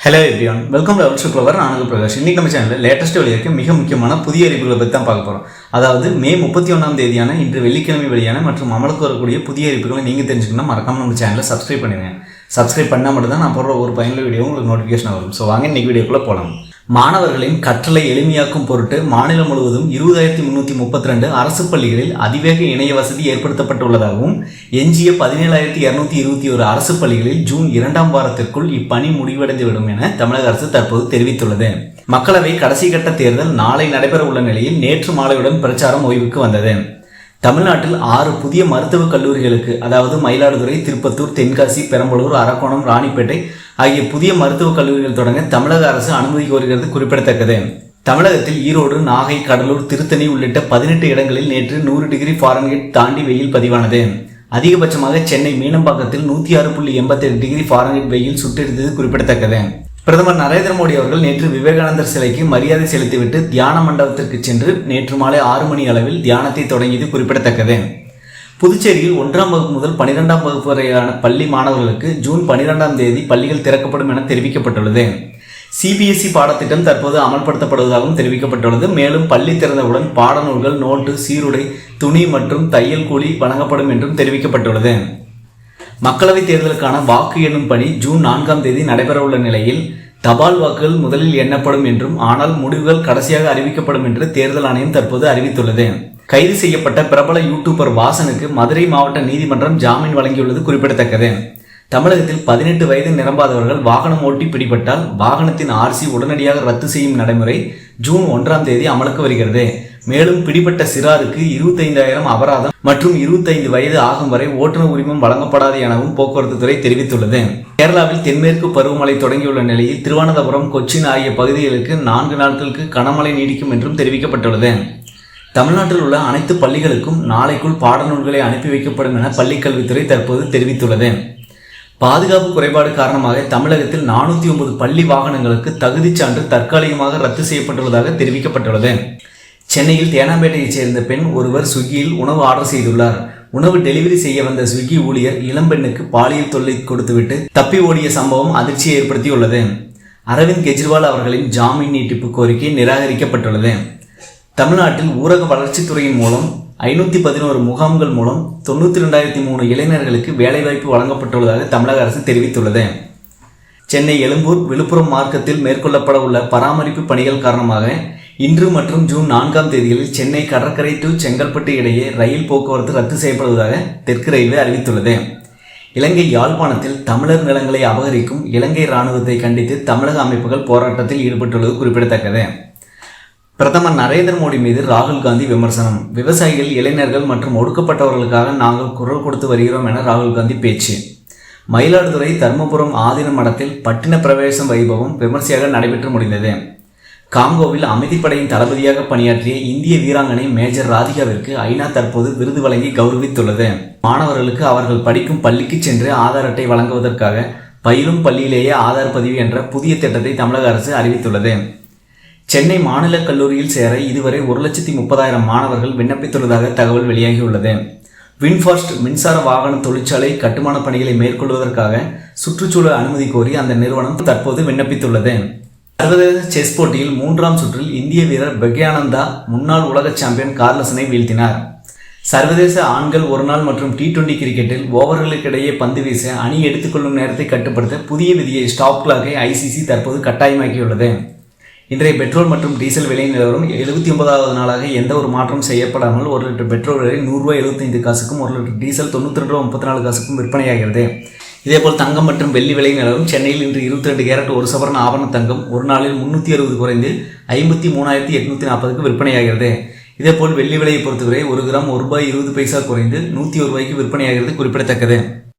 Hello everyone, welcome to our clever. நான் பிரகாஷ். இன்றைக்கி நம்ம சேனலில் லேட்டஸ்ட் வெளியாக மிக முக்கியமான புதிய அறிவிப்புகளை பற்றி தான் பார்க்க போகிறோம். அதாவது மே 31ஆம் தேதியான இன்று வெள்ளிக்கிழமை வெளியான மற்றும் அமலுக்கு வரக்கூடிய புதிய அறிவிப்புகளை நீங்கள் தெரிஞ்சுக்கணும். மறக்காமல் நம்ம சேனலை சப்ஸ்கிரைப் பண்ணுங்கள். சப்ஸ்கிரைப் பண்ணால் மட்டும்தான் நான் போடுற ஒரு பயனுள்ள வீடியோ உங்களுக்கு நோட்டிஃபிகேஷன் வரும். ஸோ வாங்க இன்றைக்கி வீடியோக்குள்ளே போகலாம். மாணவர்களின் கற்றலை எளிமையாக்கும் பொருட்டு மாநிலம் முழுவதும் 20,332 அரசு பள்ளிகளில் அதிவேக இணைய வசதி ஏற்படுத்தப்பட்டுள்ளதாகவும் எஞ்சிய 17,221 அரசு பள்ளிகளில் ஜூன் 2ஆம் வாரத்திற்குள் இப்பணி முடிவடைந்துவிடும் என தமிழக அரசு தற்போது தெரிவித்துள்ளது. மக்களவை கடைசி கட்ட தேர்தல் நாளை நடைபெற உள்ள நிலையில் நேற்று மாலையுடன் பிரச்சாரம் ஓய்வுக்கு வந்தது. தமிழ்நாட்டில் 6 புதிய மருத்துவக் கல்லூரிகளுக்கு, அதாவது மயிலாடுதுறை, திருப்பத்தூர், தென்காசி, பெரம்பலூர், அரக்கோணம், ராணிப்பேட்டை ஆகிய புதிய மருத்துவக் கல்லூரிகள் தொடங்க தமிழக அரசு அனுமதி கோருகிறது குறிப்பிடத்தக்கது. தமிழகத்தில் ஈரோடு, நாகை, கடலூர், திருத்தணி உள்ளிட்ட 18 இடங்களில் நேற்று 100 டிகிரி ஃபாரன்ஹீட் தாண்டி வெயில் பதிவானது. அதிகபட்சமாக சென்னை மீனம்பாக்கத்தில் 106.88 டிகிரி ஃபாரன்ஹீட் வெயில் சுட்டெரித்தது குறிப்பிடத்தக்கது. பிரதமர் நரேந்திர மோடி அவர்கள் நேற்று விவேகானந்தர் சிலைக்கு மரியாதை செலுத்திவிட்டு தியான மண்டபத்திற்கு சென்று நேற்று மாலை 6 மணி அளவில் தியானத்தை தொடங்கியது குறிப்பிடத்தக்கது. புதுச்சேரியில் 1ஆம் வகுப்பு முதல் 12ஆம் வகுப்பு வரையிலான பள்ளி மாணவர்களுக்கு ஜூன் 12ஆம் தேதி பள்ளிகள் திறக்கப்படும் என தெரிவிக்கப்பட்டுள்ளது. சிபிஎஸ்இ பாடத்திட்டம் தற்போது அமல்படுத்தப்படுவதாகவும் தெரிவிக்கப்பட்டுள்ளது. மேலும் பள்ளி திறந்தவுடன் பாடநூல்கள், நோட்டு, சீருடை, துணி மற்றும் தையல் கூலி வழங்கப்படும் என்றும் தெரிவிக்கப்பட்டுள்ளது. மக்களவைத் தேர்தலுக்கான வாக்கு எண்ணும் பணி ஜூன் 4ஆம் தேதி நடைபெறவுள்ள நிலையில் தபால் வாக்குகள் முதலில் எண்ணப்படும் என்றும், ஆனால் முடிவுகள் கடைசியாக அறிவிக்கப்படும் என்று தேர்தல் ஆணையம் தற்போது அறிவித்துள்ளது. கைது செய்யப்பட்ட பிரபல யூடியூபர் வாசனுக்கு மதுரை மாவட்ட நீதிமன்றம் ஜாமீன் வழங்கியுள்ளது குறிப்பிடத்தக்கது. தமிழகத்தில் 18 வயது நிரம்பாதவர்கள் வாகனம் ஓட்டி பிடிபட்டால் வாகனத்தின் ஆர்சி உடனடியாக ரத்து செய்யும் நடைமுறை ஜூன் 1ஆம் தேதி அமலுக்கு வருகிறது. மேலும் பிடிபட்ட சிறாருக்கு 25,000 அபராதம் மற்றும் 25 வயது ஆகும் வரை ஓட்டுநர் உரிமம் வழங்கப்படாது எனவும் போக்குவரத்து துறை தெரிவித்துள்ளது. கேரளாவில் தென்மேற்கு பருவமழை தொடங்கியுள்ள நிலையில் திருவனந்தபுரம், கொச்சின் ஆகிய பகுதிகளுக்கு 4 நாட்களுக்கு கனமழை நீடிக்கும் என்றும் தெரிவிக்கப்பட்டுள்ளது. தமிழ்நாட்டில் உள்ள அனைத்து பள்ளிகளுக்கும் நாளைக்குள் பாடநூல்களை அனுப்பி வைக்கப்படும் என பள்ளிக்கல்வித்துறை தற்போது தெரிவித்துள்ளது. பாதுகாப்பு குறைபாடு காரணமாக தமிழகத்தில் 409 பள்ளி வாகனங்களுக்கு தகுதி சான்று தற்காலிகமாக ரத்து செய்யப்பட்டுள்ளதாக தெரிவிக்கப்பட்டுள்ளது. சென்னையில் தேனாம்பேட்டையைச் சேர்ந்த பெண் ஒருவர் ஸ்விக்கியில் உணவு ஆர்டர் செய்துள்ளார். உணவு டெலிவரி செய்ய வந்த ஸ்விக்கி ஊழியர் இளம்பெண்ணுக்கு பாலியல் தொல்லை கொடுத்துவிட்டு தப்பி ஓடிய சம்பவம் அதிர்ச்சியை ஏற்படுத்தியுள்ளது. அரவிந்த் கெஜ்ரிவால் அவர்களின் ஜாமீன் நீட்டிப்பு கோரிக்கை நிராகரிக்கப்பட்டுள்ளது. தமிழ்நாட்டில் ஊரக வளர்ச்சித்துறையின் மூலம் 511 முகாம்கள் மூலம் 92,003 இளைஞர்களுக்கு வேலைவாய்ப்பு வழங்கப்பட்டுள்ளதாக தமிழக அரசு தெரிவித்துள்ளது. சென்னை எழும்பூர் விழுப்புரம் மார்க்கத்தில் மேற்கொள்ளப்பட உள்ள பராமரிப்பு பணிகள் காரணமாக இன்று மற்றும் ஜூன் 4ஆம் தேதிகளில் சென்னை கடற்கரை டு செங்கல்பட்டு இடையே ரயில் போக்குவரத்து ரத்து செய்யப்படுவதாக தெற்கு ரயில்வே அறிவித்துள்ளது. இலங்கை யாழ்ப்பாணத்தில் தமிழர் நிலங்களை அபகரிக்கும் இலங்கை இராணுவத்தை கண்டித்து தமிழக அமைப்புகள் போராட்டத்தில் ஈடுபட்டுள்ளது குறிப்பிடத்தக்கது. பிரதமர் நரேந்திர மோடி மீது ராகுல் காந்தி விமர்சனம். விவசாயிகள், இளைஞர்கள் மற்றும் ஒடுக்கப்பட்டவர்களுக்காக நாங்கள் குரல் கொடுத்து வருகிறோம் என ராகுல் காந்தி பேச்சு. மயிலாடுதுறை தர்மபுரம் ஆதீன மடத்தில் பட்டின பிரவேசம் வைபவம் விமர்சையாக நடைபெற்று முடிந்தது. காங்கோவில் அமைதிப்படையின் தளபதியாக பணியாற்றிய இந்திய வீராங்கனை மேஜர் ராதிகாவிற்கு ஐநா தற்போது விருது வழங்கி கௌரவித்துள்ளது. மாணவர்களுக்கு அவர்கள் படிக்கும் பள்ளிக்கு சென்று ஆதார் அட்டை வழங்குவதற்காக பயிலும் பள்ளியிலேயே ஆதார் பதிவு என்ற புதிய திட்டத்தை தமிழக அரசு அறிவித்துள்ளது. சென்னை மாநில கல்லூரியில் சேர இதுவரை 1,30,000 மாணவர்கள் விண்ணப்பித்துள்ளதாக தகவல் வெளியாகியுள்ளது. வின்ஃபாஸ்ட் மின்சார வாகன தொழிற்சாலை கட்டுமான பணிகளை மேற்கொள்வதற்காக சுற்றுச்சூழல் அனுமதி கோரி அந்த நிறுவனம் தற்போது விண்ணப்பித்துள்ளது. சர்வதேச செஸ் போட்டியில் 3ஆம் சுற்றில் இந்திய வீரர் பிரக்யானந்தா முன்னாள் உலக சாம்பியன் கார்லசனை வீழ்த்தினார். சர்வதேச ஆண்கள் ஒருநாள் மற்றும் T20 கிரிக்கெட்டில் ஓவர்களுக்கிடையே பந்து வீச அணி எடுத்துக்கொள்ளும் நேரத்தை கட்டுப்படுத்த புதிய விதியை ஸ்டாப் கிளாக்கை ICC தற்போது கட்டாயமாக்கியுள்ளது. இன்றைய பெட்ரோல் மற்றும் டீசல் விலை நிலவரம் 79வது நாளாக எந்த ஒரு மாற்றம் செய்யப்படாமல் 1 லிட்டர் பெட்ரோல் விலை ₹100.75 1 லிட்டர் டீசல் ₹92.34 விற்பனையாகிறது. இதேபோல் தங்கம் மற்றும் வெள்ளி விலை நிலவரம் சென்னையில் இன்று 22 கேரட் 1 சவரன் ஆபரண தங்கம் ஒரு நாளில் 360 குறைந்து 53,840 விற்பனையாகிறது. இதேபோல் வெள்ளி விலையை பொறுத்தவரை 1 கிராம் ₹1.20 குறைந்து ₹101 விற்பனையாகிறது குறிப்பிடத்தக்கது.